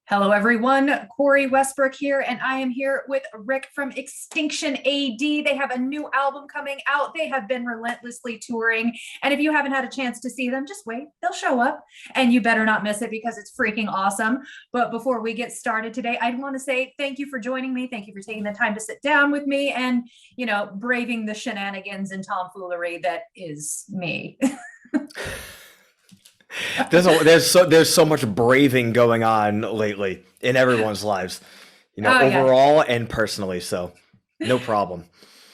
Hello, everyone. Corinne Westbrook here, and I am here with Rick from Extinction AD. They have a new album coming out. They have been relentlessly touring. And if you haven't had a chance to see them, just wait. They'll show up, and you better not miss it because it's freaking awesome. But before we get started today, I want to say thank you for joining me. Thank you for taking the time to sit down with me and, braving the shenanigans and tomfoolery that is me. There's so much braving going on lately in everyone's lives, overall and personally. So no problem.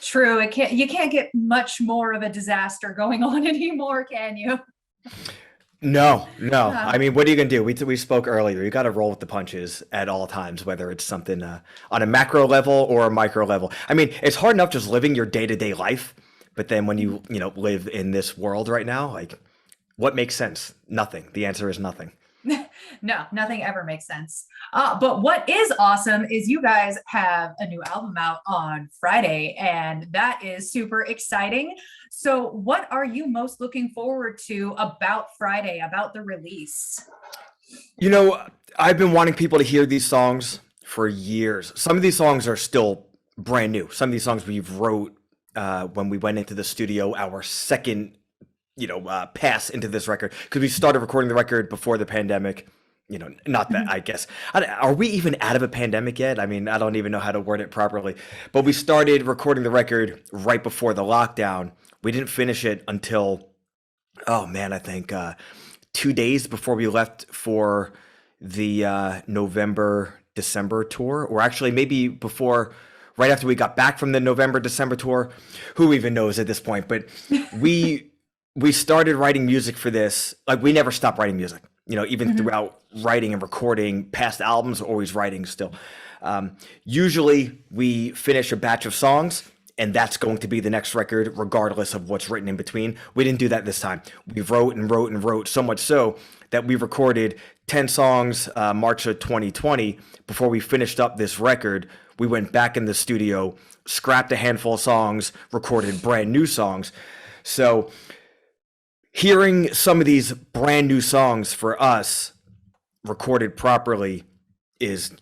True. You can't get much more of a disaster going on anymore, can you? No. I mean, what are you gonna do? We spoke earlier. You got to roll with the punches at all times, whether it's something on a macro level or a micro level. I mean, it's hard enough just living your day-to-day life, but then when you live in this world right now, like, what makes sense? Nothing. The answer is nothing. No, nothing ever makes sense. But what is awesome is you guys have a new album out on Friday, and that is super exciting. So what are you most looking forward to about Friday, about the release? I've been wanting people to hear these songs for years. Some of these songs are still brand new. Some of these songs we've wrote when we went into the studio, our second pass into this record, because we started recording the record before the pandemic. Not that, I guess. Are we even out of a pandemic yet? I mean, I don't even know how to word it properly. But we started recording the record right before the lockdown. We didn't finish it until, I think 2 days before we left for the November, December tour, or actually maybe before, right after we got back from the November, December tour. Who even knows at this point? But we started writing music for this. Like, we never stopped writing music, even throughout writing and recording past albums, always writing still. Usually we finish a batch of songs and that's going to be the next record, regardless of what's written in between. We didn't do that this time. We wrote and wrote and wrote, so much so that we recorded 10 songs March of 2020. Before we finished up this record, we went back in the studio, scrapped a handful of songs, recorded brand new songs. So hearing some of these brand new songs for us recorded properly is,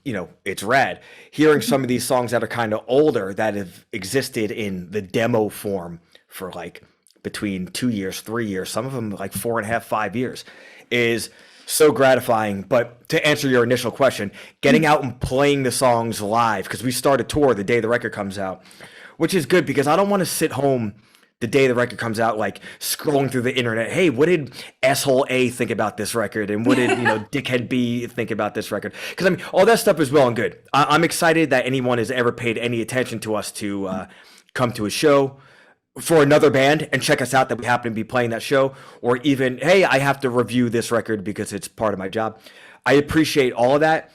it's rad. Hearing some of these songs that are kind of older, that have existed in the demo form for like between 2 years, 3 years, some of them like 4.5, 5 years, is so gratifying. But to answer your initial question, getting out and playing the songs live, because we start a tour the day the record comes out, which is good because I don't want to sit home the day the record comes out, like scrolling through the internet. Hey, what did asshole A think about this record? And what did, dickhead B think about this record? Because I mean, all that stuff is well and good. I'm excited that anyone has ever paid any attention to us to come to a show for another band and check us out, that we happen to be playing that show, or even, hey, I have to review this record because it's part of my job. I appreciate all of that.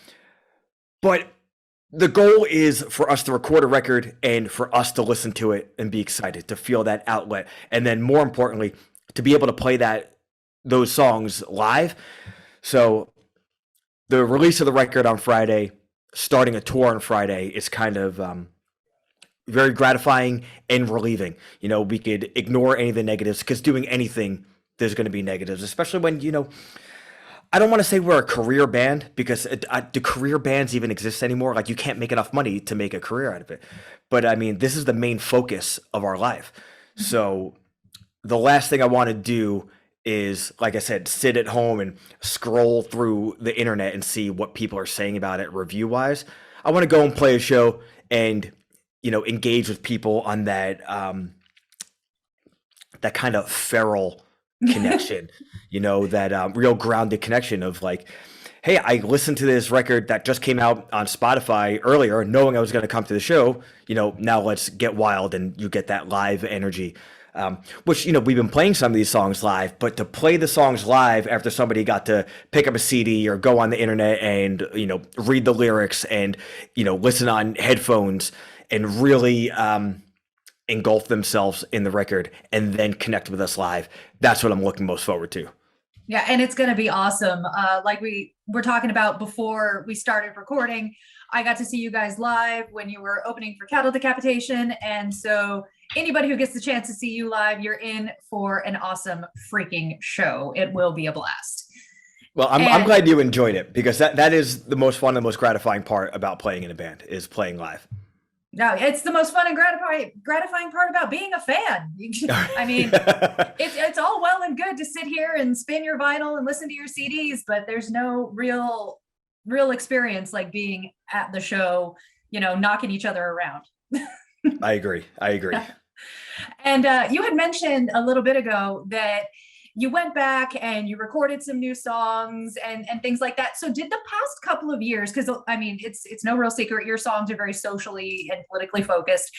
But the goal is for us to record a record and for us to listen to it and be excited, to feel that outlet. And then more importantly, to be able to play those songs live. So the release of the record on Friday, starting a tour on Friday, is kind of very gratifying and relieving. We could ignore any of the negatives, because doing anything, there's going to be negatives, especially when, I don't want to say we're a career band, because do career bands even exist anymore? Like, you can't make enough money to make a career out of it. But I mean, this is the main focus of our life. So the last thing I want to do is, like I said, sit at home and scroll through the internet and see what people are saying about it review wise. I want to go and play a show and, engage with people on that kind of feral connection, that real grounded connection of like, hey, I listened to this record that just came out on Spotify earlier, knowing I was going to come to the show. Now let's get wild, and you get that live energy, which, we've been playing some of these songs live, but to play the songs live after somebody got to pick up a CD or go on the internet and, read the lyrics and, listen on headphones and really engulf themselves in the record and then connect with us live. That's what I'm looking most forward to. Yeah, and it's going to be awesome. Like we were talking about before we started recording, I got to see you guys live when you were opening for Cattle Decapitation. And so anybody who gets the chance to see you live, you're in for an awesome freaking show. It will be a blast. Well, I'm And glad you enjoyed it because that is the most fun and most gratifying part about playing in a band is playing live. no, it's the most fun and gratifying part about being a fan. I mean, it's all well and good to sit here and spin your vinyl and listen to your CDs, but there's no real experience like being at the show, knocking each other around. I agree. I agree. And you had mentioned a little bit ago that you went back and you recorded some new songs and things like that. So did the past couple of years, because I mean, it's no real secret, your songs are very socially and politically focused.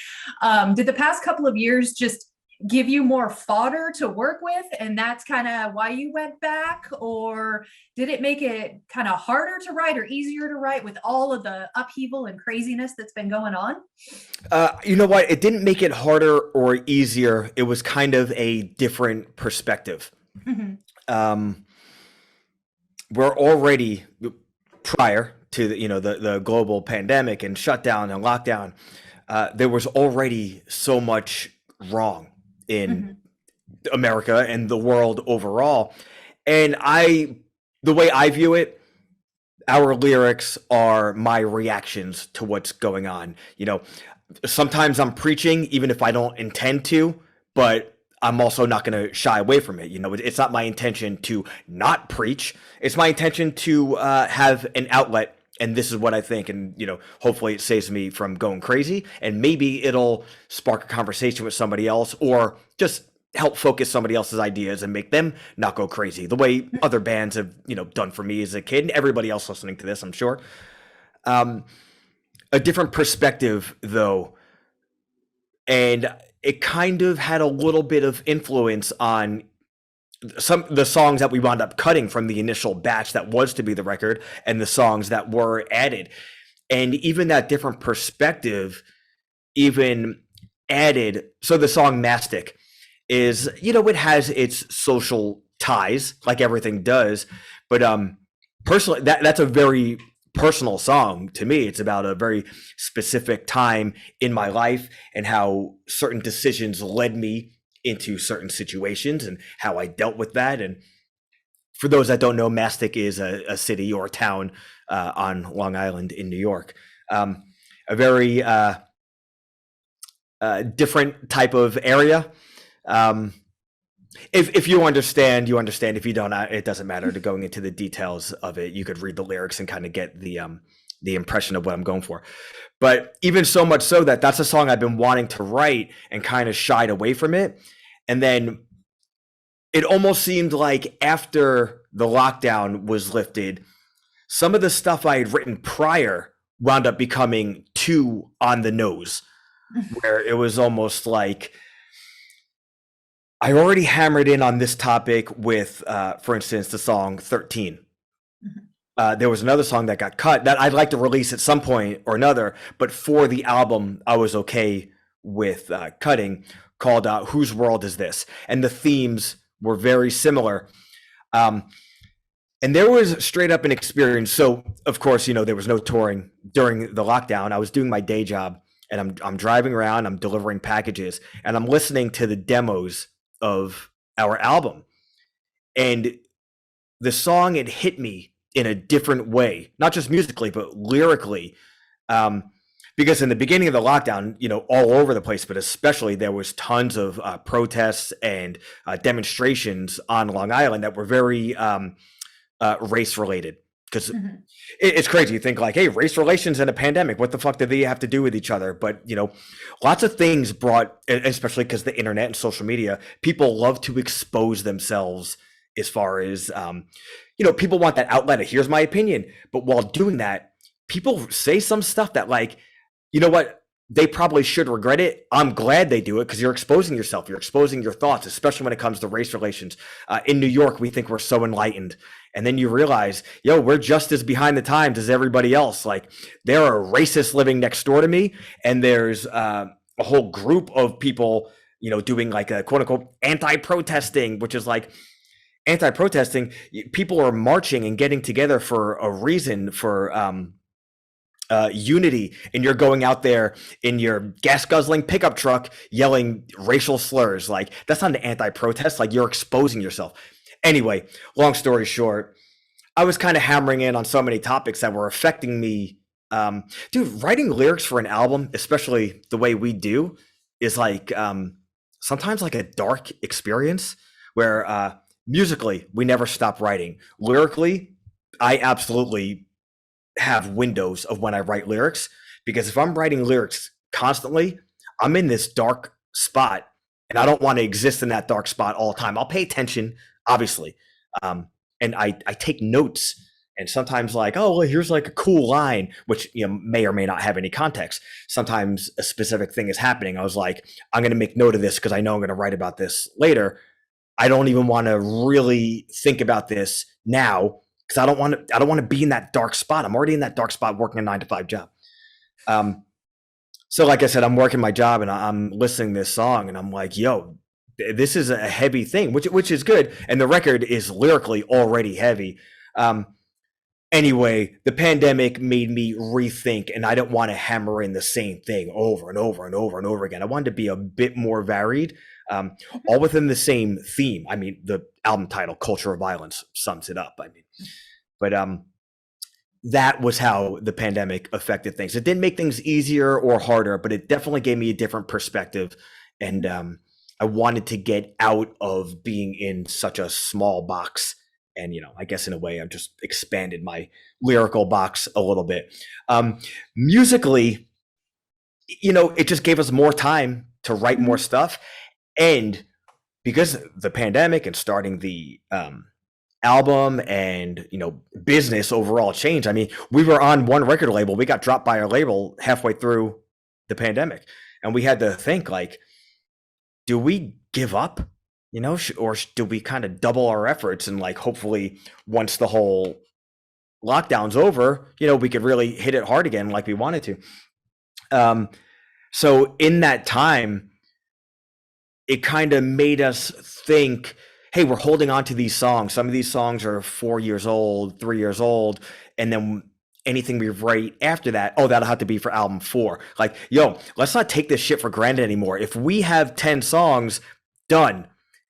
Did the past couple of years just give you more fodder to work with, and that's kind of why you went back? Or did it make it kind of harder to write or easier to write with all of the upheaval and craziness that's been going on? You know what? It didn't make it harder or easier. It was kind of a different perspective. Mm-hmm. We're already prior to the global pandemic and shutdown and lockdown. There was already so much wrong in America and the world overall. And the way I view it, our lyrics are my reactions to what's going on. Sometimes I'm preaching, even if I don't intend to, but I'm also not going to shy away from it. It's not my intention to not preach. It's my intention to have an outlet. And this is what I think. And, hopefully it saves me from going crazy. And maybe it'll spark a conversation with somebody else or just help focus somebody else's ideas and make them not go crazy the way other bands have, done for me as a kid and everybody else listening to this, I'm sure. A different perspective, though. And it kind of had a little bit of influence on the songs that we wound up cutting from the initial batch that was to be the record and the songs that were added. And even that different perspective even added. So the song Mastic is, it has its social ties like everything does. But personally, that's a very personal song to me. It's about a very specific time in my life and how certain decisions led me into certain situations and how I dealt with that. And for those that don't know, Mastic is a city or a town on Long Island in New York. A very different type of area. If you understand, you understand. If you don't, it doesn't matter to going into the details of it. You could read the lyrics and kind of get the impression of what I'm going for. But even so much so that's a song I've been wanting to write and kind of shied away from it. And then it almost seemed like after the lockdown was lifted, some of the stuff I had written prior wound up becoming too on the nose, where it was almost like I already hammered in on this topic with, for instance, the song 13. There was another song that got cut that I'd like to release at some point or another, but for the album, I was okay with cutting, called Whose World Is This? And the themes were very similar. And there was straight up an experience. So, of course, there was no touring during the lockdown. I was doing my day job and I'm driving around, I'm delivering packages, and I'm listening to the demos of our album. And the song had hit me in a different way, not just musically, but lyrically. Because in the beginning of the lockdown, all over the place, but especially there was tons of protests and demonstrations on Long Island that were very race related. Because it's crazy. You think like, hey, race relations and a pandemic, what the fuck do they have to do with each other? But, lots of things brought, especially because the internet and social media, people love to expose themselves as far as, people want that outlet of here's my opinion. But while doing that, people say some stuff that like, you know what? They probably should regret it. I'm glad they do it because you're exposing yourself. You're exposing your thoughts, especially when it comes to race relations. In New York, we think we're so enlightened. And then you realize, we're just as behind the times as everybody else. Like there are racists living next door to me. And there's a whole group of people, doing like a quote unquote anti-protesting, which is like anti-protesting. People are marching and getting together for a reason, for unity, and you're going out there in your gas guzzling pickup truck yelling racial slurs. Like that's not an anti-protest. Like you're exposing yourself. Anyway, long story short, I was kind of hammering in on so many topics that were affecting me. Dude, writing lyrics for an album, especially the way we do, is like sometimes like a dark experience where musically we never stop writing. Lyrically, I absolutely have windows of when I write lyrics, because if I'm writing lyrics constantly, I'm in this dark spot and I don't want to exist in that dark spot all the time. I'll pay attention, obviously. And I take notes, and sometimes like, oh, well, here's like a cool line, which may or may not have any context. Sometimes a specific thing is happening. I was like, I'm going to make note of this because I know I'm going to write about this later. I don't even want to really think about this now because I don't want to be in that dark spot. I'm already in that dark spot working a 9 to 5 job. So like I said, I'm working my job and I'm listening to this song and I'm like, yo, this is a heavy thing, which is good. And the record is lyrically already heavy. Anyway, the pandemic made me rethink, and I don't want to hammer in the same thing over and over and over and over again. I wanted to be a bit more varied, all within the same theme. I mean, the album title, Culture of Violence, sums it up. I mean, but that was how the pandemic affected things. It didn't make things easier or harder, but it definitely gave me a different perspective. And I wanted to get out of being in such a small box. And, I guess in a way, I've just expanded my lyrical box a little bit. Musically, it just gave us more time to write more stuff. And because the pandemic and starting the album and, business overall changed. I mean, we were on one record label. We got dropped by our label halfway through the pandemic. And we had to think like, do we give up? Or do we kind of double our efforts and like hopefully once the whole lockdown's over, we could really hit it hard again like we wanted to. So in that time, it kind of made us think, hey, we're holding on to these songs. Some of these songs are 4 years old, 3 years old, and then anything we write after that, oh, that'll have to be for album 4. Like, yo, let's not take this shit for granted anymore. If we have 10 songs done,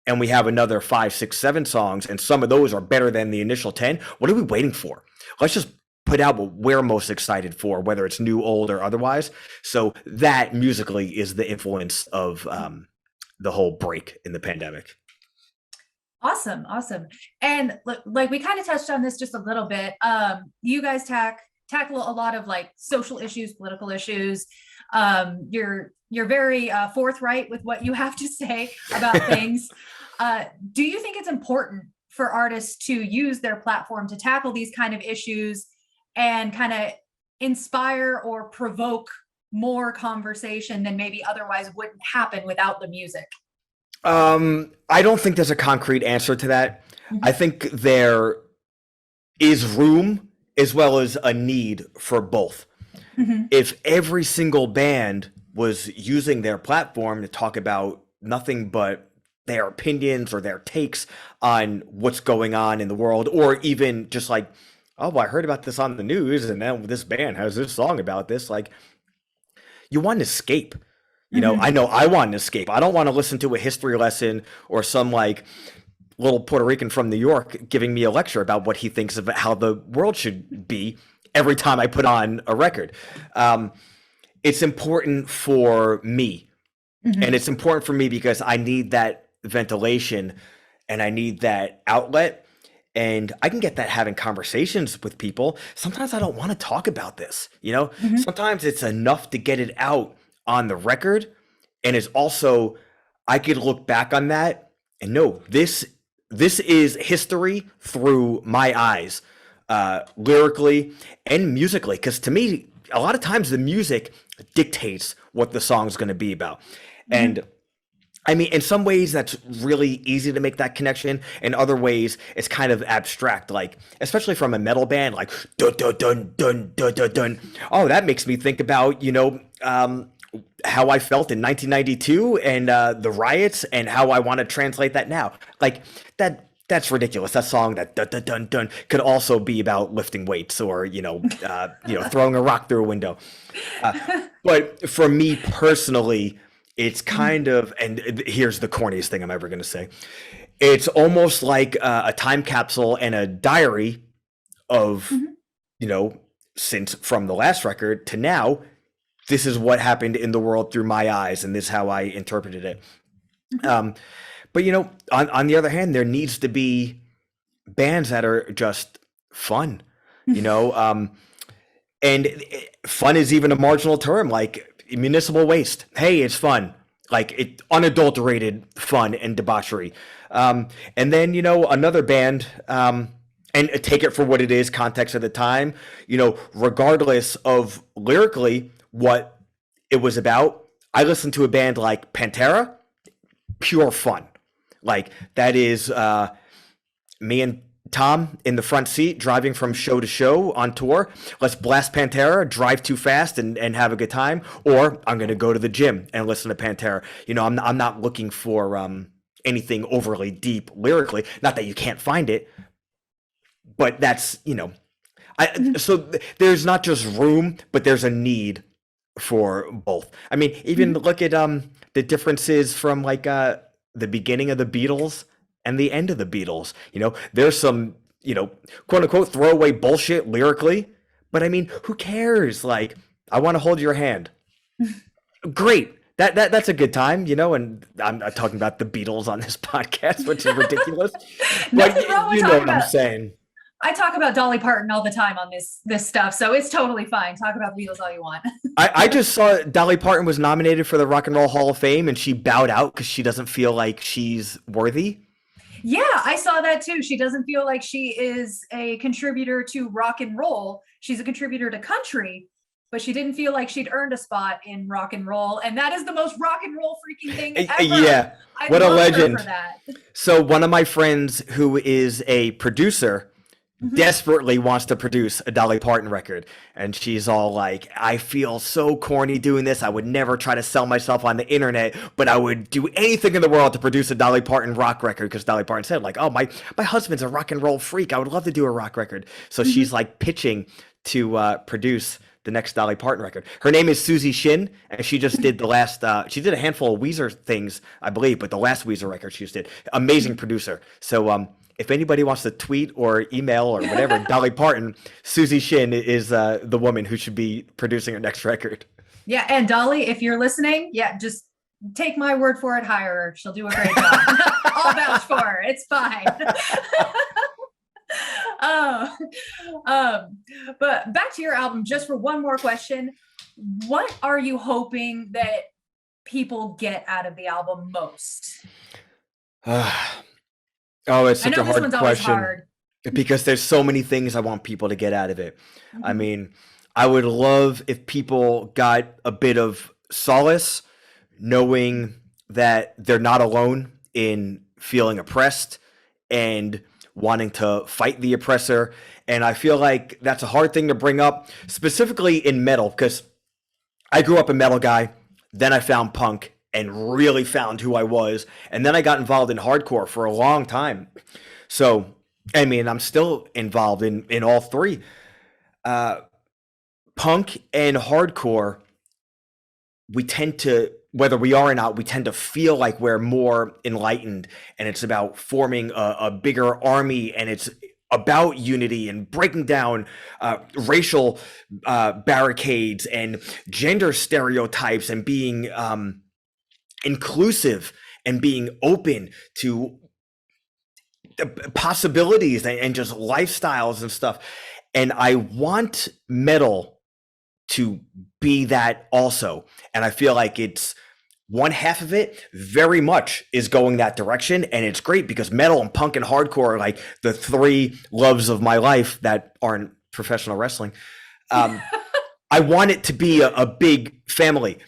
and we have another 5, 6, 7 songs, and some of those are better than the initial 10, what are we waiting for? Let's just put out what we're most excited for, whether it's new, old, or otherwise. So that musically is the influence of the whole break in the pandemic. Awesome. And like we kind of touched on this just a little bit. You guys tackle a lot of like social issues, political issues. You're very forthright with what you have to say about things. Do you think it's important for artists to use their platform to tackle these kind of issues and kind of inspire or provoke more conversation than maybe otherwise wouldn't happen without the music? I don't think there's a concrete answer to that. Mm-hmm. I think there is room as well as a need for both. Mm-hmm. If every single band was using their platform to talk about nothing but their opinions or their takes on what's going on in the world, or even just like, oh, well, I heard about this on the news and now this band has this song about this, like, you want to escape. I know I want to escape. I don't want to listen to a history lesson or some like little Puerto Rican from New York giving me a lecture about what he thinks of how the world should be every time I put on a record. It's important for me. Mm-hmm. And it's important for me because I need that ventilation and I need that outlet. And I can get that having conversations with people. Sometimes I don't want to talk about this, Mm-hmm. Sometimes it's enough to get it out on the record. And it's also, I could look back on that and know this is history through my eyes, lyrically and musically. Because to me, a lot of times the music dictates what the song's going to be about. Mm-hmm. And I mean, in some ways that's really easy to make that connection. In other ways, it's kind of abstract, like, especially from a metal band, like, dun, dun, dun, dun, dun, dun, dun. Oh, that makes me think about, how I felt in 1992 and the riots and how I want to translate that now. Like, that's ridiculous. That song, that dun, dun, dun, dun, could also be about lifting weights or, throwing a rock through a window. But for me personally, it's kind of, and here's the corniest thing I'm ever going to say. It's almost like a time capsule and a diary of, Mhm. you know, since from the last record to now, this is what happened in the world through my eyes, and this is how I interpreted it. Mhm. Um, but you know, on the other hand, there needs to be bands that are just fun, you know, and fun is even a marginal term, like municipal waste. Hey, it's fun, like it unadulterated fun and debauchery. And then you know another band, and take it for what it is, context of the time. You know, regardless of lyrically what it was about, I listened to a band like Pantera, pure fun. Like that is me and Tom in the front seat driving from show to show on tour. Let's blast Pantera, drive too fast and have a good time. Or I'm going to go to the gym and listen to Pantera. You know, I'm not looking for anything overly deep lyrically. Not that you can't find it, but that's, you know, Mhm. there's not just room, but there's a need for both. I mean, even Mhm. look at the differences from like the beginning of the Beatles and the end of the Beatles. You know, there's some, you know, quote unquote throwaway bullshit lyrically, but I mean, who cares? Like, I want to hold your hand. Great. That's a good time, you know, and I'm not talking about the Beatles on this podcast, which is ridiculous. But Nothing wrong with you know talking what I'm about. saying. I talk about Dolly Parton all the time on this stuff, so it's totally fine. Talk about the Beatles all you want. I just saw Dolly Parton was nominated for the Rock and Roll Hall of Fame and she bowed out because she doesn't feel like she's worthy. Yeah, I saw that too. She doesn't feel like she is a contributor to rock and roll. She's a contributor to country, but she didn't feel like she'd earned a spot in rock and roll. And that is the most rock and roll freaking thing ever. Yeah, I what a love her for legend. that. So one of my friends who is a producer Mhm. desperately wants to produce a Dolly Parton record. And she's all like, I feel so corny doing this. I would never try to sell myself on the internet, but I would do anything in the world to produce a Dolly Parton rock record. Because Dolly Parton said, like, oh, my husband's a rock and roll freak. I would love to do a rock record. So she's Mhm. like pitching to produce the next Dolly Parton record. Her name is Susie Shin, and she just did the last. She did a handful of Weezer things, I believe, but the last Weezer record she just did. Amazing producer. So if anybody wants to tweet or email or whatever, Dolly Parton, Susie Shin is the woman who should be producing her next record. Yeah, and Dolly, if you're listening, yeah, just take my word for it. Hire her. She'll do a great job. I'll vouch for her. It's fine. uh, um, but back to your album, just for one more question. What are you hoping that people get out of the album most? Oh, it's I such know a this hard one's always question hard. because there's so many things I want people to get out of it. I Mhm. mean, I would love if people got a bit of solace knowing that they're not alone in feeling oppressed and wanting to fight the oppressor. And I feel like that's a hard thing to bring up, specifically in metal, because I grew up a metal guy, then I found punk and really found who I was, and then I got involved in hardcore for a long time. So, I mean, I'm still involved in all three. Uh, Punk and hardcore, we tend to, whether we are or not, we tend to feel like we're more enlightened, and it's about forming a bigger army, and it's about unity and breaking down racial barricades and gender stereotypes and being inclusive and being open to possibilities and just lifestyles and stuff. And I want metal to be that also. And I feel like it's one half of it very much is going that direction. And it's great because metal and punk and hardcore are like the three loves of my life that aren't professional wrestling. I want it to be a big family.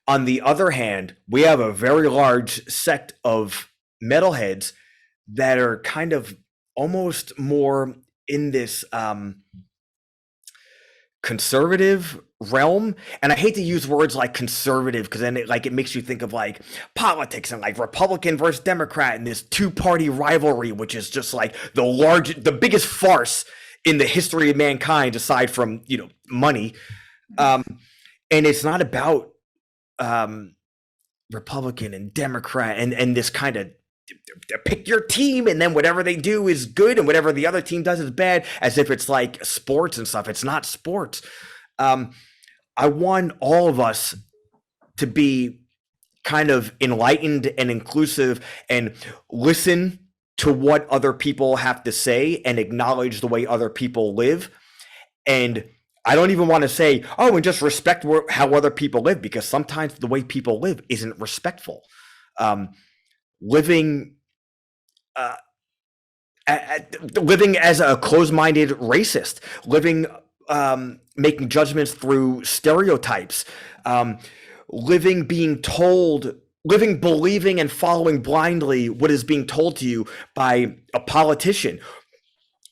On the other hand, we have a very large sect of metalheads that are kind of almost more in this conservative realm. And I hate to use words like conservative because then it makes you think of like politics and like Republican versus Democrat and this two-party rivalry, which is just like the biggest farce in the history of mankind aside from, you know, money. um and it's not about um Republican and Democrat and this kind of pick your team, and then whatever they do is good and whatever the other team does is bad, as if it's like sports and stuff. It's not sports. I want all of us to be kind of enlightened and inclusive and listen to what other people have to say and acknowledge the way other people live. And I don't even want to say, oh, and just respect how other people live, because sometimes the way people live isn't respectful. Living as a closed-minded racist, making judgments through stereotypes, living believing and following blindly what is being told to you by a politician,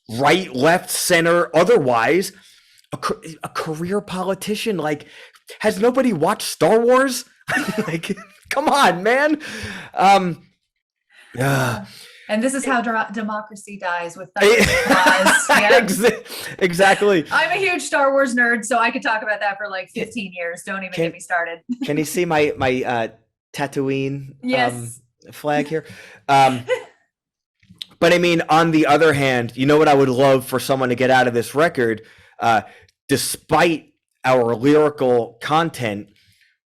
right, left, center, otherwise, a career politician. Like, has nobody watched Star Wars? Like, come on, man. And this is how democracy dies, with laws. Yeah. Exactly. I'm a huge Star Wars nerd, so I could talk about that for like 15 years. Don't even get me started. Can you see my Tatooine flag here? But I mean, on the other hand, you know what I would love for someone to get out of this record? Despite our lyrical content,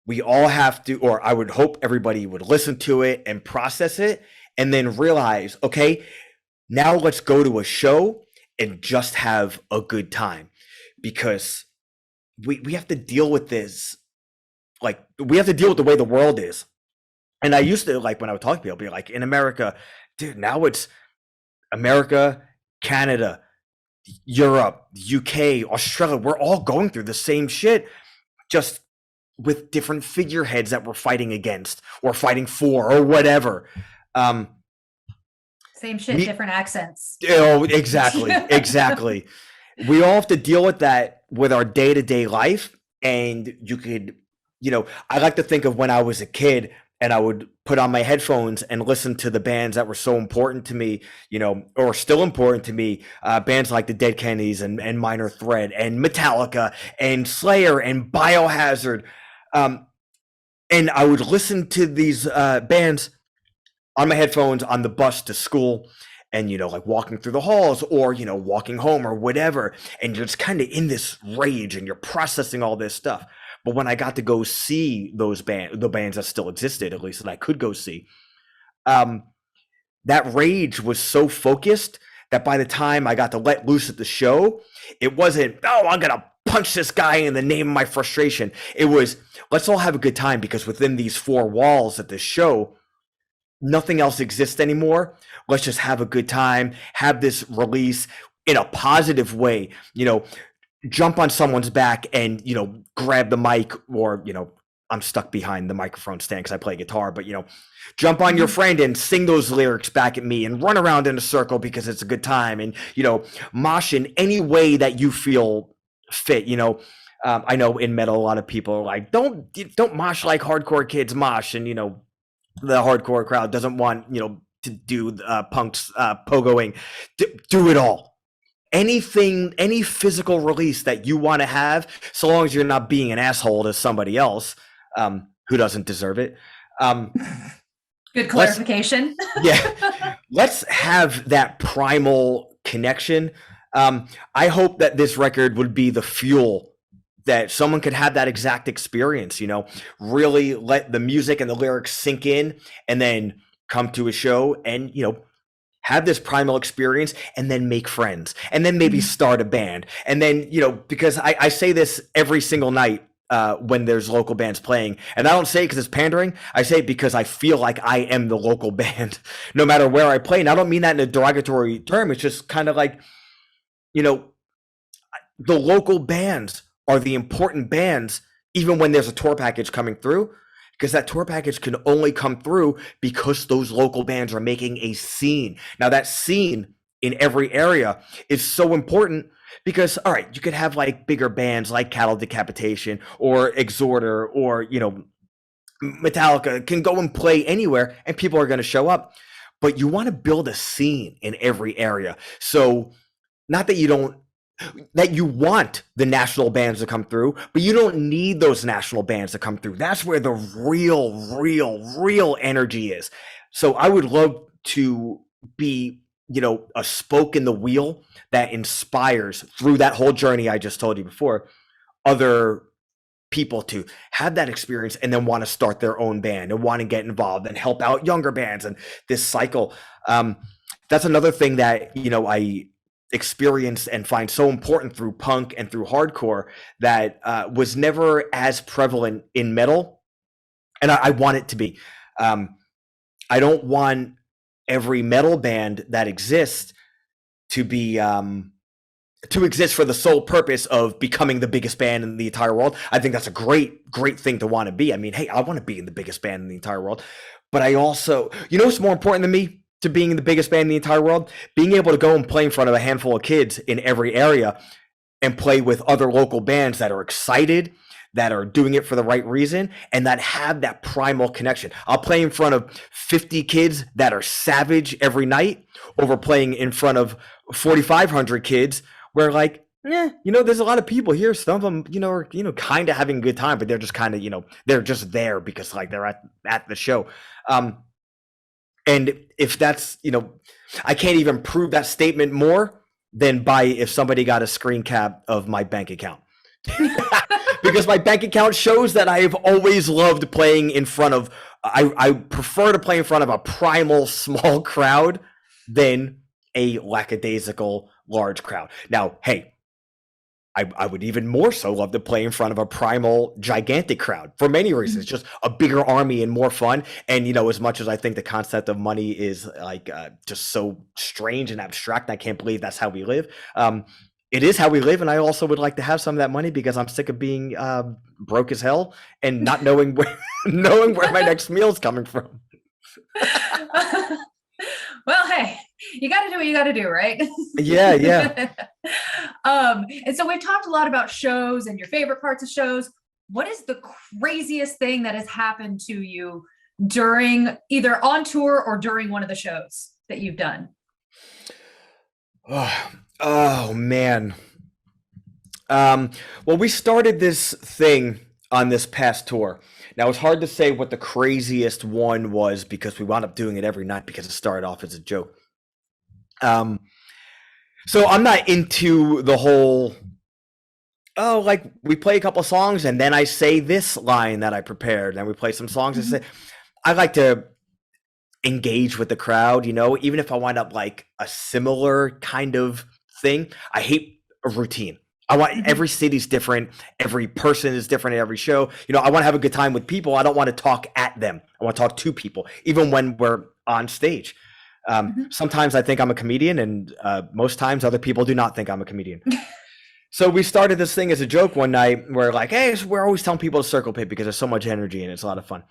we all have to, or I would hope everybody would listen to it and process it, and then realize, okay, now let's go to a show and just have a good time, because we have to deal with this. Like, we have to deal with the way the world is. And I used to, like, when I would talk to people, I'd be like, in America, dude, now it's America, Canada, Europe, UK, Australia. We're all going through the same shit, just with different figureheads that we're fighting against or fighting for or whatever. Same shit, different accents. Oh, exactly. Exactly. We all have to deal with that with our day-to-day life. And you could, I like to think of when I was a kid and I would put on my headphones and listen to the bands that were so important to me, or still important to me, bands like the Dead Kennedys and Minor Threat and Metallica and Slayer and Biohazard. And I would listen to these bands on my headphones on the bus to school, and like walking through the halls or walking home or whatever, and you're just kind of in this rage and you're processing all this stuff. But when I got to go see the bands that still existed, at least that I could go see, that rage was so focused that by the time I got to let loose at the show, it wasn't, oh, I'm gonna punch this guy in the name of my frustration. It was, let's all have a good time, because within these four walls at this show, nothing else exists anymore. Let's just have a good time, have this release in a positive way, jump on someone's back and, grab the mic, or, I'm stuck behind the microphone stand because I play guitar, but, jump on your friend and sing those lyrics back at me and run around in a circle because it's a good time, and, mosh in any way that you feel fit. I know in metal, a lot of people are like, don't mosh like hardcore kids mosh. And, the hardcore crowd doesn't want, to do punks pogoing. Do it all. Anything, any physical release that you want to have, so long as you're not being an asshole to somebody else who doesn't deserve it. Good clarification. Let's have that primal connection. I hope that this record would be the fuel that someone could have that exact experience, really let the music and the lyrics sink in, and then come to a show and, have this primal experience, and then make friends, and then maybe start a band. And then, because I say this every single night when there's local bands playing, and I don't say it because it's pandering. I say it because I feel like I am the local band, no matter where I play. And I don't mean that in a derogatory term. It's just kind of like, the local bands are the important bands, even when there's a tour package coming through, because that tour package can only come through because those local bands are making a scene. Now, that scene in every area is so important, because, all right, you could have like bigger bands like Cattle Decapitation or Exhorter or, Metallica can go and play anywhere and people are going to show up, but you want to build a scene in every area. So not that you want the national bands to come through, but you don't need those national bands to come through. That's where the real energy is. So I would love to be, a spoke in the wheel that inspires through that whole journey I just told you before, other people to have that experience and then want to start their own band and want to get involved and help out younger bands and this cycle. That's another thing that, I experienced and find so important through punk and through hardcore that was never as prevalent in metal. And I want it to be. I don't want every metal band that exists to be to exist for the sole purpose of becoming the biggest band in the entire world. I think that's a great thing to want to be. I mean, hey, I want to be in the biggest band in the entire world. But I also, what's more important than me to being the biggest band in the entire world? Being able to go and play in front of a handful of kids in every area and play with other local bands that are excited, that are doing it for the right reason, and that have that primal connection. I'll play in front of 50 kids that are savage every night over playing in front of 4,500 kids where there's a lot of people here. Some of them, are, kind of having a good time, but they're just kind of, they're just there because they're at the show. And if that's, I can't even prove that statement more than by if somebody got a screen cap of my bank account. Because my bank account shows that I've always loved playing in front of, I prefer to play in front of a primal small crowd than a lackadaisical large crowd. Now, hey, I would even more so love to play in front of a primal gigantic crowd for many reasons. Just a bigger army and more fun. And as much as I think the concept of money is just so strange and abstract, I can't believe that's how we live. It is how we live, and I also would like to have some of that money because I'm sick of being broke as hell and not knowing where my next meal is coming from. Well, hey, you got to do what you got to do, right? Yeah. And so we've talked a lot about shows and your favorite parts of shows. What is the craziest thing that has happened to you during either on tour or during one of the shows that you've done? Oh man. Well, we started this thing on this past tour. Now, it's hard to say what the craziest one was because we wound up doing it every night because it started off as a joke. So I'm not into the whole, we play a couple songs and then I say this line that I prepared, and we play some songs and say, I like to engage with the crowd, even if I wind up like a similar kind of thing. I hate a routine. I want every city's different. Every person is different at every show. I want to have a good time with people. I don't want to talk at them. I want to talk to people, even when we're on stage. Sometimes I think I'm a comedian, and most times other people do not think I'm a comedian. So we started this thing as a joke one night where hey, we're always telling people to circle pit because there's so much energy and it's a lot of fun.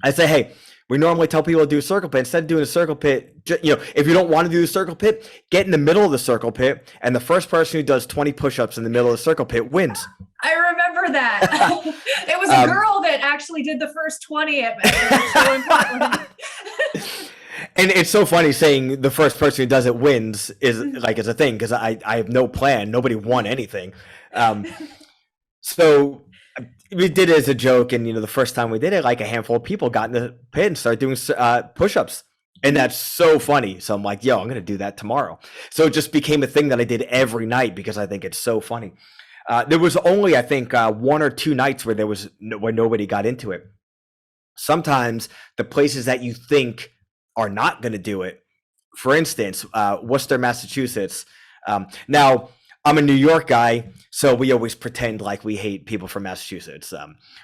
I say, hey, we normally tell people to do a circle pit. Instead of doing a circle pit, if you don't want to do the circle pit, get in the middle of the circle pit, and the first person who does 20 push-ups in the middle of the circle pit wins. I remember that. It was a girl that actually did the first 20 at the show in Portland. And it's so funny saying the first person who does it wins is a thing, because I have no plan. Nobody won anything. So we did it as a joke, and the first time we did it, a handful of people got in the pit and started doing push-ups, and that's so funny. So I'm like, yo, I'm gonna do that tomorrow. So it just became a thing that I did every night because I think it's so funny. There was only, I think, 1 or 2 nights where where nobody got into it. Sometimes the places that you think are not gonna do it, for instance, Worcester, Massachusetts. Now, I'm a New York guy, so we always pretend like we hate people from Massachusetts.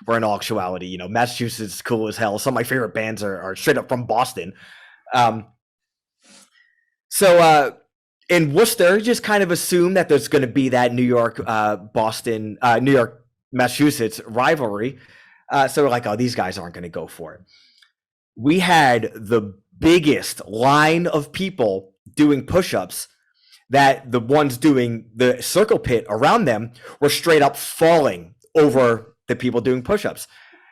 Where in all actuality, Massachusetts is cool as hell. Some of my favorite bands are straight up from Boston. So in Worcester, you just kind of assume that there's going to be that New York, Massachusetts rivalry. So we're like, oh, these guys aren't going to go for it. We had the biggest line of people doing push-ups that the ones doing the circle pit around them were straight up falling over the people doing push-ups.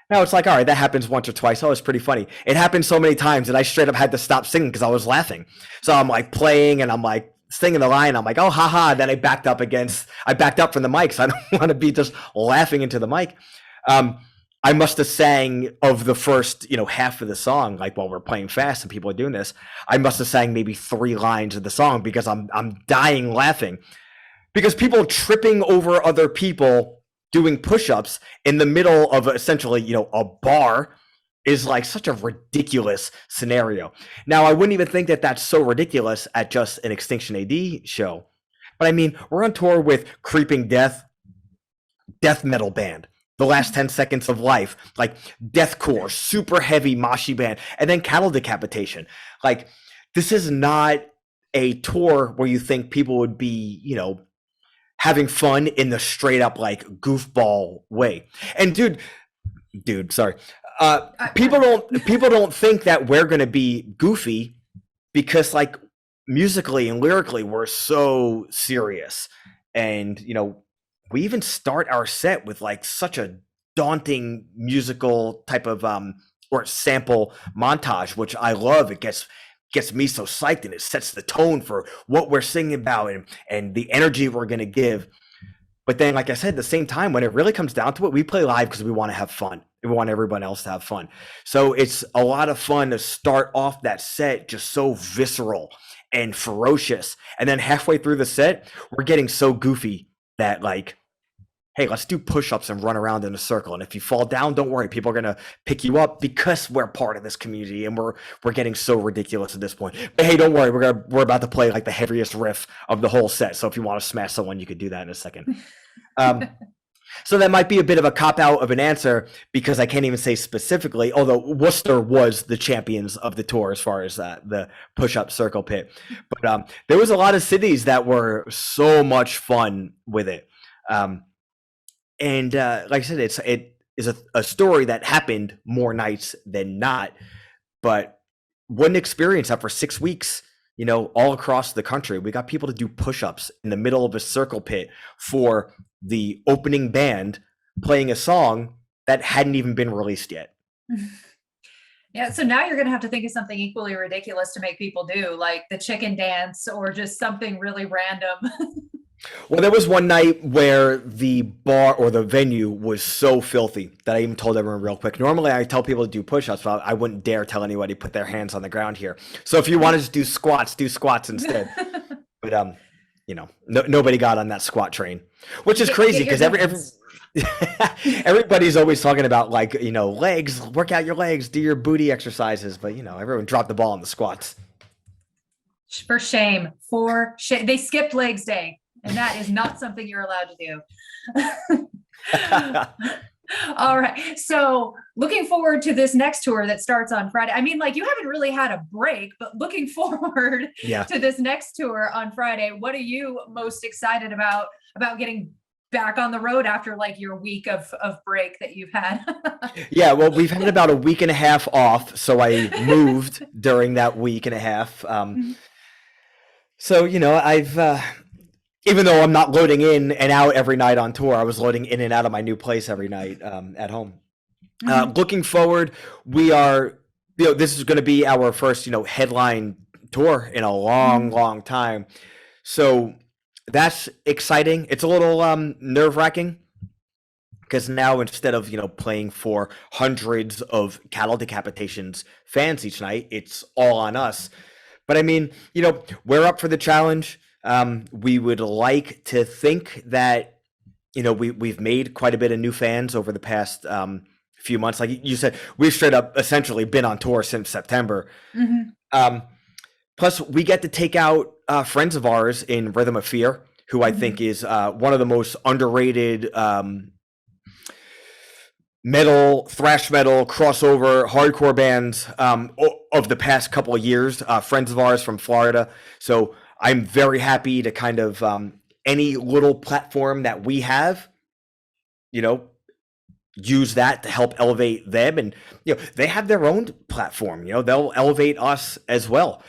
Now it's like, all right, that happens once or twice. Oh, it's pretty funny. It happened so many times that I straight up had to stop singing because I was laughing. So I'm playing and I'm singing the line. I'm like, oh, haha. Then I backed up from the mic. So I don't want to be just laughing into the mic. I must have sang of the first, half of the song, like while we're playing fast and people are doing this, I must have sang maybe 3 lines of the song because I'm dying laughing. Because people tripping over other people doing push-ups in the middle of essentially, a bar is like such a ridiculous scenario. Now, I wouldn't even think that that's so ridiculous at just an Extinction AD show. But I mean, we're on tour with Creeping Death metal band, The Last 10 Seconds of Life, like deathcore, super heavy moshy band, and then Cattle Decapitation. Like, this is not a tour where you think people would be, having fun in the straight up like goofball way. And dude, sorry. People don't think that we're going to be goofy because like musically and lyrically we're so serious. And, we even start our set with like such a daunting musical type of or sample montage, which I love. It gets me so psyched, and it sets the tone for what we're singing about and the energy we're going to give. But then, like I said, at the same time, when it really comes down to it, we play live because we want to have fun. We want everyone else to have fun. So it's a lot of fun to start off that set just so visceral and ferocious. And then halfway through the set, we're getting so goofy that like, hey, let's do push-ups and run around in a circle. And if you fall down, don't worry. People are going to pick you up because we're part of this community and we're getting so ridiculous at this point. But hey, don't worry. We're about to play like the heaviest riff of the whole set. So if you want to smash someone, you could do that in a second. So that might be a bit of a cop-out of an answer because I can't even say specifically, although Worcester was the champions of the tour as far as the push-up circle pit. But there was a lot of cities that were so much fun with it. And like I said, it is a story that happened more nights than not. But what an experience that for 6 weeks, all across the country, we got people to do push-ups in the middle of a circle pit for the opening band playing a song that hadn't even been released yet. Yeah, so now you're going to have to think of something equally ridiculous to make people do, like the chicken dance or just something really random. Well, there was one night where the bar or the venue was so filthy that I even told everyone real quick. Normally, I tell people to do push-ups, but I wouldn't dare tell anybody to put their hands on the ground here. So if you wanted to do squats instead. But nobody got on that squat train, which is crazy because everybody's always talking about like legs, work out your legs, do your booty exercises, but everyone dropped the ball on the squats. For shame, they skipped legs day. And that is not something you're allowed to do. All right. So looking forward to this next tour that starts on Friday. I mean, like you haven't really had a break, but looking forward to this next tour on Friday. What are you most excited about getting back on the road after like your week of break that you've had? Yeah, well, we've had about a week and a half off. So I moved during that week and a half. So, I've... even though I'm not loading in and out every night on tour, I was loading in and out of my new place every night at home. Looking forward, we are, this is going to be our first, headline tour in a long time. So that's exciting. It's a little nerve-wracking because now instead of, playing for hundreds of Cattle Decapitations fans each night, it's all on us. But I mean, we're up for the challenge. We would like to think that, we've made quite a bit of new fans over the past few months. Like you said, we've straight up essentially been on tour since September. Plus, we get to take out friends of ours in Rhythm of Fear, who I think is one of the most underrated thrash metal, crossover, hardcore bands of the past couple of years. Friends of ours from Florida. So I'm very happy to kind of any little platform that we have, use that to help elevate them. And, they have their own platform, they'll elevate us as well.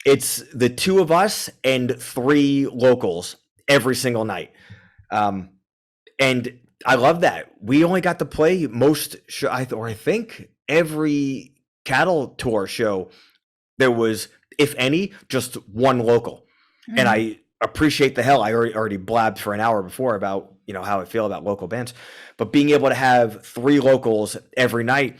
It's the 2 of us and 3 locals every single night. And I love that. We only got to play I think every Cattle tour show, there was, if any, just 1 local. And I appreciate the hell. I already blabbed for an hour before about, how I feel about local bands, but being able to have 3 locals every night.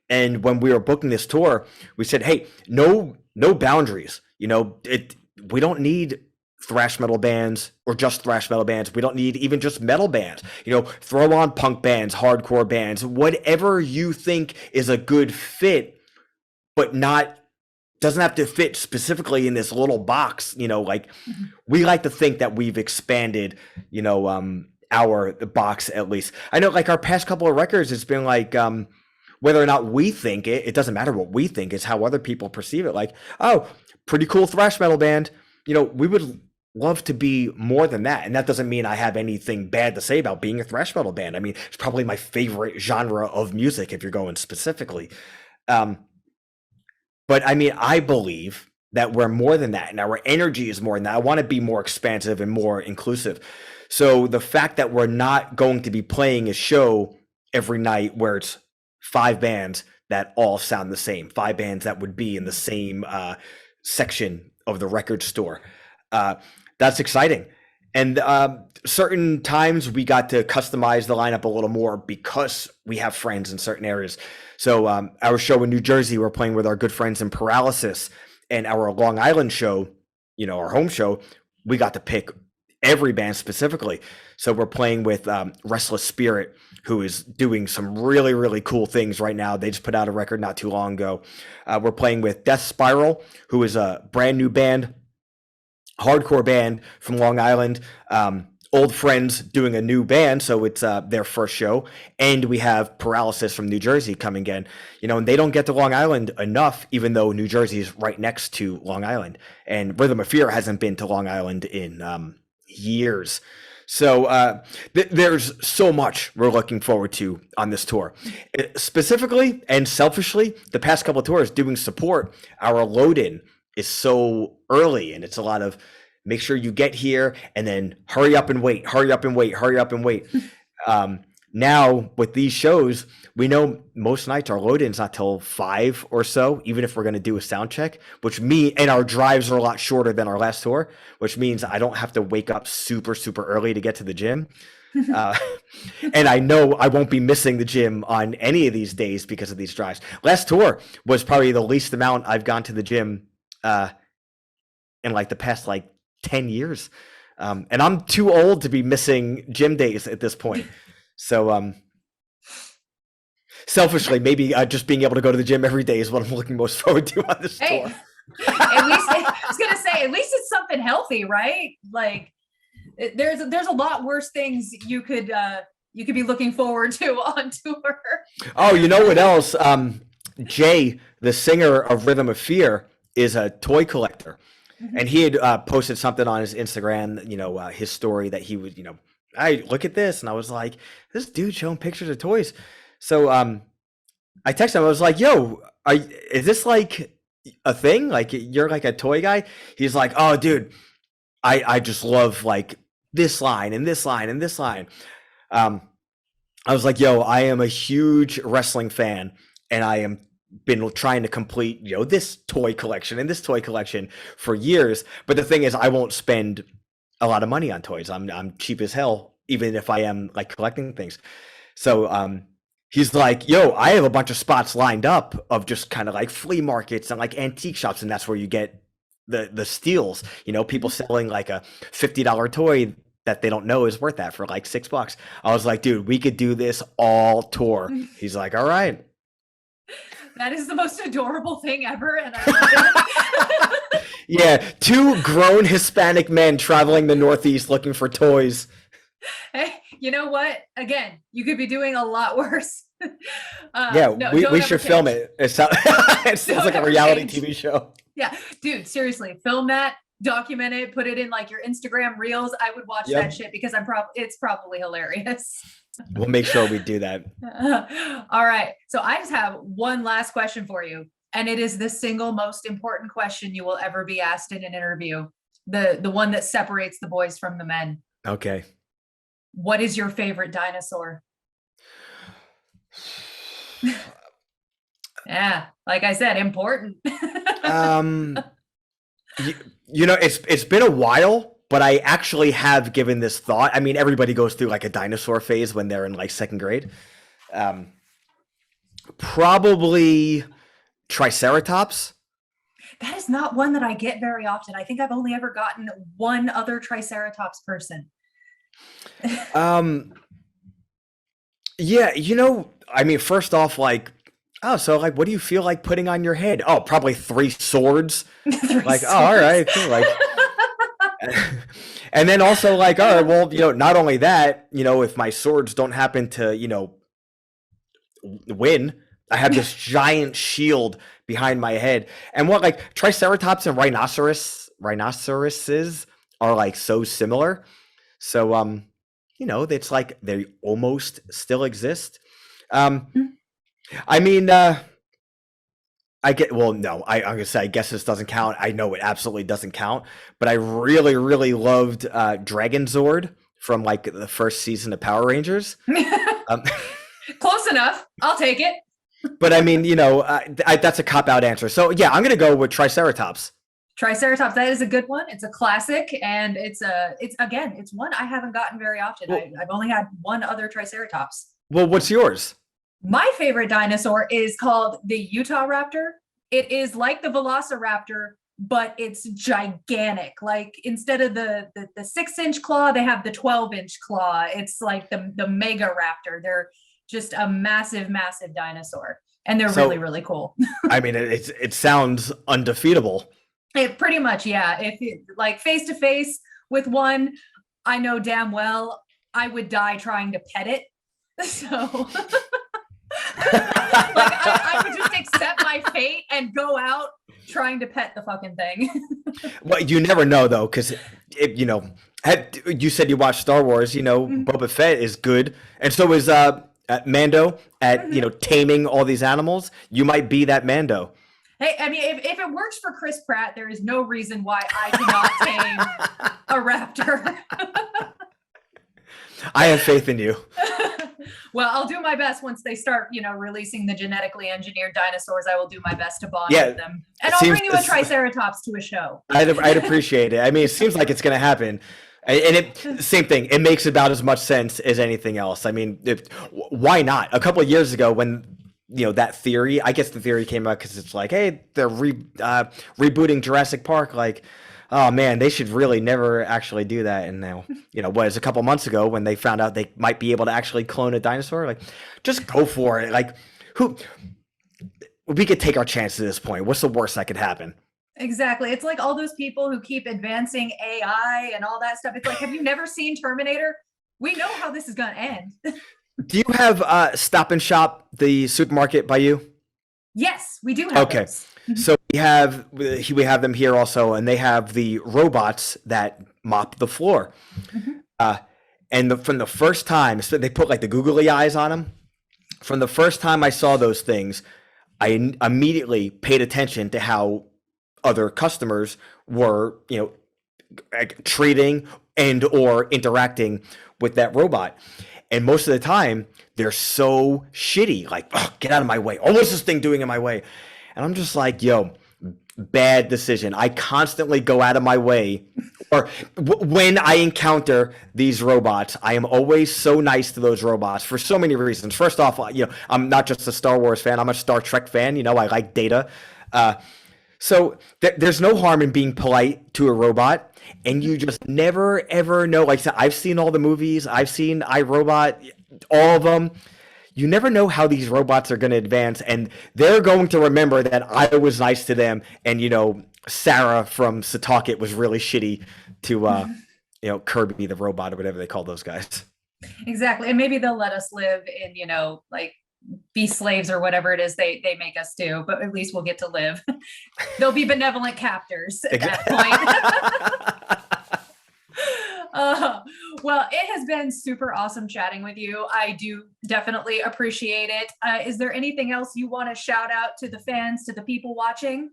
And when we were booking this tour, we said, hey, no boundaries. We don't need thrash metal bands or just thrash metal bands. We don't need even just metal bands. Throw on punk bands, hardcore bands, whatever you think is a good fit, but doesn't have to fit specifically in this little box. We like to think that we've expanded, our box at least. I know, like, our past couple of records, it's been like, whether or not we think it doesn't matter what we think, it's how other people perceive it. Like, oh, pretty cool thrash metal band. We would love to be more than that. And that doesn't mean I have anything bad to say about being a thrash metal band. I mean, it's probably my favorite genre of music if you're going specifically. But I mean, I believe that we're more than that, and our energy is more than that. I want to be more expansive and more inclusive. So the fact that we're not going to be playing a show every night where it's 5 bands that all sound the same, 5 bands that would be in the same section of the record store, that's exciting. And certain times we got to customize the lineup a little more because we have friends in certain areas. So our show in New Jersey, we're playing with our good friends in Paralysis, and our Long Island show, our home show, we got to pick every band specifically. So we're playing with Restless Spirit, who is doing some really, really cool things right now. They just put out a record not too long ago. We're playing with Death Spiral, who is a brand new band, hardcore band from Long Island. Old friends doing a new band, so it's their first show. And we have Paralysis from New Jersey coming in, and they don't get to Long Island enough, even though New Jersey is right next to Long Island. And Rhythm of Fear hasn't been to Long Island in years. So there's so much we're looking forward to on this tour. Specifically and selfishly, the past couple of tours doing support, our load-in is so early, and it's a lot of make sure you get here and then hurry up and wait. Now with these shows, we know most nights our load-in's not till 5 or so, even if we're going to do a sound check, and our drives are a lot shorter than our last tour, which means I don't have to wake up super, super early to get to the gym. And I know I won't be missing the gym on any of these days because of these drives. Last tour was probably the least amount I've gone to the gym in like the past 10 years. And I'm too old to be missing gym days at this point. So selfishly, maybe just being able to go to the gym every day is what I'm looking most forward to on this tour. At least I was gonna say, at least it's something healthy, right? Like there's a lot worse things you could be looking forward to on tour. Oh, you know what else? Jay, the singer of Rhythm of Fear, is a toy collector. And he had posted something on his Instagram, his story that he would, I look at this, and I was like, this dude showing pictures of toys. So I texted him. I was like, yo, is this like a thing? Like, you're like a toy guy? He's like, oh, dude, I just love like this line and this line and this line. I was like, yo, I am a huge wrestling fan, and I am been trying to complete this toy collection and this toy collection for years, but the thing is, I won't spend a lot of money on toys. I'm cheap as hell, even if I am like collecting things. So he's like, yo, I have a bunch of spots lined up of just kind of like flea markets and like antique shops, and that's where you get the steals, people selling like a $50 toy that they don't know is worth that for like $6. I was like, dude, we could do this all tour. He's like, all right. That is the most adorable thing ever, and I love it. Yeah, 2 grown Hispanic men traveling the Northeast looking for toys. Hey, you know what? Again, you could be doing a lot worse. We should film it. It sounds like a reality TV show. Yeah, dude, seriously, film that, document it, put it in like your Instagram reels. I would watch that shit because it's probably hilarious. We'll make sure we do that. All right. So I just have one last question for you. And it is the single most important question you will ever be asked in an interview. The one that separates the boys from the men. Okay. What is your favorite dinosaur? Yeah. Like I said, important. It's been a while, but I actually have given this thought. I mean, everybody goes through like a dinosaur phase when they're in like second grade. Probably Triceratops. That is not one that I get very often. I think I've only ever gotten one other Triceratops person. Yeah, I mean, first off, like, oh, so like, what do you feel like putting on your head? Oh, probably three swords. Three Like, swords. oh, all right, cool. Like, and then also like, all right, well, not only that, if my swords don't happen to, win, I have this giant shield behind my head. And what like Triceratops and rhinoceroses are like so similar. So it's like they almost still exist. I mean, no, I'm gonna say I guess this doesn't count. I know it absolutely doesn't count, but I really, really loved Dragon Zord from like the first season of Power Rangers. Close enough. I'll take it. But I mean, that's a cop-out answer. So yeah, I'm gonna go with Triceratops. Triceratops, that is a good one. It's a classic, and it's one I haven't gotten very often. Well, I've only had one other Triceratops. well, what's yours? My favorite dinosaur is called the Utah Raptor. It is like the Velociraptor, but it's gigantic. Like instead of the 6-inch claw, they have the 12-inch claw. It's like the Mega Raptor. They're just a massive, massive dinosaur, and they're really, really cool. I mean, it sounds undefeatable. It pretty much, yeah. If you like face to face with one, I know damn well I would die trying to pet it. So I would just accept my fate and go out trying to pet the fucking thing. Well, you never know though, because you said you watched Star Wars. Boba Fett is good, and so is Mando at taming all these animals. You might be that Mando. Hey, I mean, if it works for Chris Pratt, there is no reason why I cannot tame a raptor. I have faith in you. Well, I'll do my best once they start, releasing the genetically engineered dinosaurs. I will do my best to bond with them. And I'll bring you a Triceratops to a show. I'd appreciate it. I mean, it seems like it's going to happen. And same thing. It makes about as much sense as anything else. I mean, why not? A couple of years ago when that theory, I guess the theory came out because it's like, hey, they're rebooting Jurassic Park. Like, oh man, they should really never actually do that. And now, a couple months ago when they found out they might be able to actually clone a dinosaur, like, just go for it. Like, we could take our chance at this point. What's the worst that could happen? Exactly. It's like all those people who keep advancing AI and all that stuff. It's like, have you never seen Terminator? We know how this is going to end. Do you have Stop and Shop, the supermarket by you? Yes, we do have those. So we have them here also, and they have the robots that mop the floor. And from the first time, so they put like the googly eyes on them. From the first time I saw those things, I immediately paid attention to how other customers were, treating and or interacting with that robot. And most of the time, they're so shitty. Like, oh, get out of my way. Oh, what's this thing doing in my way? And I'm just like, yo, bad decision. I constantly go out of my way. Or when I encounter these robots, I am always so nice to those robots for so many reasons. First off, I'm not just a Star Wars fan. I'm a Star Trek fan. I like Data. So there's no harm in being polite to a robot. And you just never, ever know. Like I said, I've seen all the movies. I've seen iRobot, all of them. You never know how these robots are going to advance. And they're going to remember that I was nice to them. And, Sarah from Setauket was really shitty to, Kirby the robot or whatever they call those guys. Exactly. And maybe they'll let us live in, be slaves or whatever it is they make us do, but at least we'll get to live. They'll be benevolent captors at that point. Well, it has been super awesome chatting with you. I do definitely appreciate it. Is there anything else you want to shout out to the fans, to the people watching?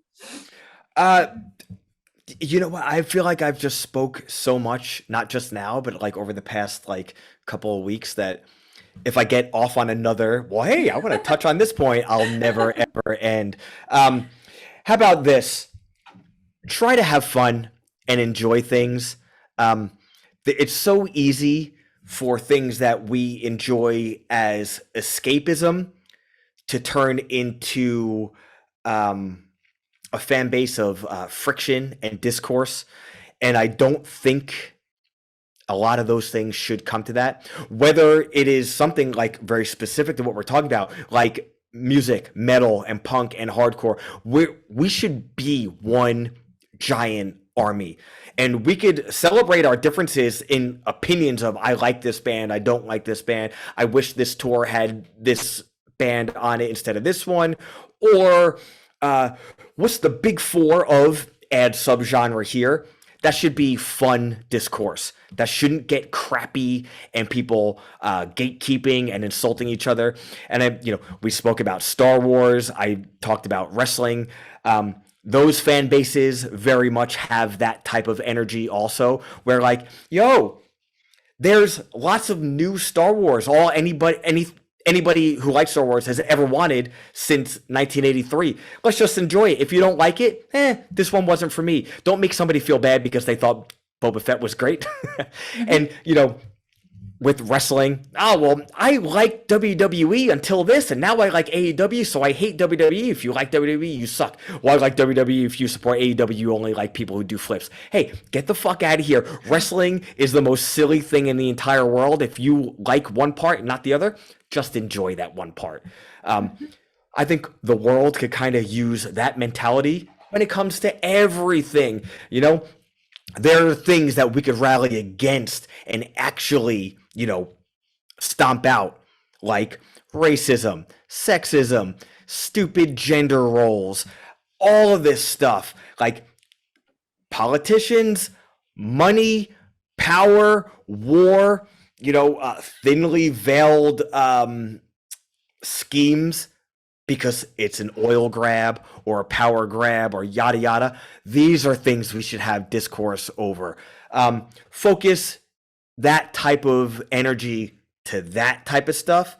You know what? I feel like I've just spoke so much, not just now, but like over the past couple of weeks that if I get off on another, well, hey, I want to touch on this point, I'll never, ever end. How about this? Try to have fun and enjoy things. It's so easy for things that we enjoy as escapism to turn into a fan base of friction and discourse. And I don't think a lot of those things should come to that. Whether it is something like very specific to what we're talking about, like music, metal, and punk and hardcore, we should be one giant army. And we could celebrate our differences in opinions of, I like this band, I don't like this band, I wish this tour had this band on it instead of this one, or what's the big four of add subgenre here? That should be fun discourse. That shouldn't get crappy and people gatekeeping and insulting each other. And we spoke about Star Wars. I talked about wrestling. Those fan bases very much have that type of energy also, where like, yo, there's lots of new Star Wars. Anybody who likes Star Wars has ever wanted since 1983. Let's just enjoy it. If you don't like it, this one wasn't for me. Don't make somebody feel bad because they thought Boba Fett was great. And, with wrestling, I liked WWE until this, and now I like AEW, so I hate WWE. If you like WWE, you suck. Well, I like WWE. If you support AEW, you only like people who do flips. Hey, get the fuck out of here. Wrestling is the most silly thing in the entire world. If you like one part and not the other, just enjoy that one part. I think the world could kind of use that mentality when it comes to everything. There are things that we could rally against and actually, stomp out, like racism, sexism, stupid gender roles, all of this stuff, like politicians, money, power, war, thinly veiled schemes because it's an oil grab or a power grab or yada yada. These are things we should have discourse over. Focus that type of energy to that type of stuff.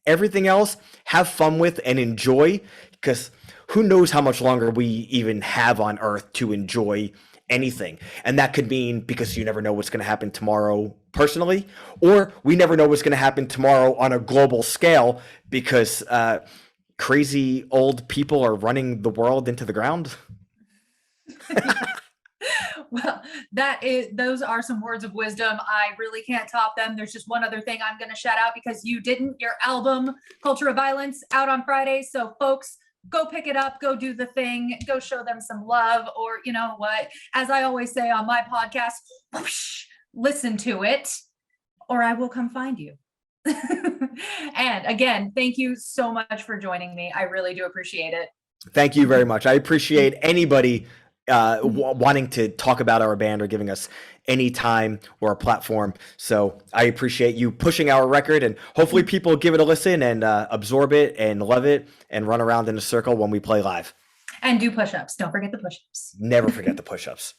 Everything else, have fun with and enjoy, because who knows how much longer we even have on Earth to enjoy anything. And that could mean because you never know what's going to happen tomorrow personally, or we never know what's going to happen tomorrow on a global scale because crazy old people are running the world into the ground. Well, those are some words of wisdom. I really can't top them. There's just one other thing I'm going to shout out because you didn't. Your album, Culture of Violence, out on Friday. So folks, go pick it up, go do the thing, go show them some love, or you know what, as I always say on my podcast, whoosh, listen to it, or I will come find you. And again, thank you so much for joining me. I really do appreciate it. Thank you very much. I appreciate anybody wanting to talk about our band or giving us any time or a platform. So I appreciate you pushing our record, and hopefully people give it a listen and absorb it and love it and run around in a circle when we play live. And do push-ups. Don't forget the push-ups. Never forget the push-ups.